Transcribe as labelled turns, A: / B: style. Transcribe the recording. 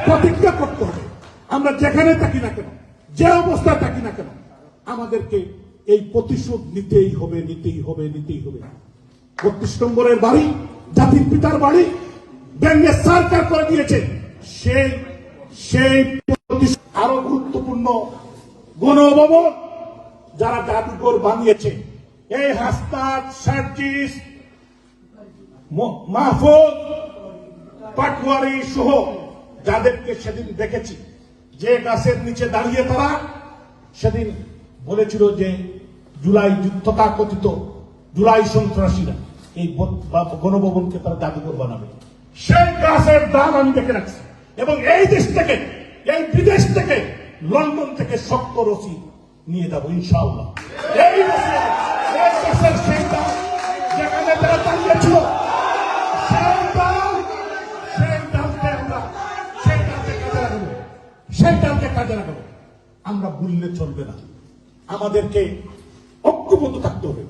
A: প্রতিজ্ঞা করতে হবে। আমরা যেখানে থাকি না কেন, যে অবস্থায় থাকি না কেন, আমাদেরকে এই প্রতিশোধ নিতেই হবে, নিতেই হবে, নিতেই হবে। ৩২ নম্বরের বাড়ি, জাতির পিতার বাড়ি ব্যঙ্গে সরকার করে দিয়েছে। সেই আরো গুরুত্বপূর্ণ গণভবন যারা জাদুঘর বানিয়েছে, এই হাসনাত, সার্জিস, মাহফুজ, পাটওয়ারি সহ যাদেরকে সেদিন দেখেছি, যে গাছের নিচে দাঁড়িয়ে তারা সেদিন বলেছিল যে জুলাই তথাকথিত জুলাই সন্ত্রাসীরা এই গণভবনকে তারা জাদুঘর বানাবে, সেই গাছের দাম আমি দেখে রাখছি। এবং এই দেশ থেকে, এই বিদেশ থেকে, লন্ডন থেকে শক্ত রসিদ নিয়ে যাবো ইনশাআল্লাহ। এই গাছের সেই দাম যেখানে তারা দাঁড়িয়েছিল, সেই ডালকে কাজে লাগাবো। আমরা ভুললে চলবে না, আমাদেরকে ঐক্যবদ্ধ থাকতে হবে।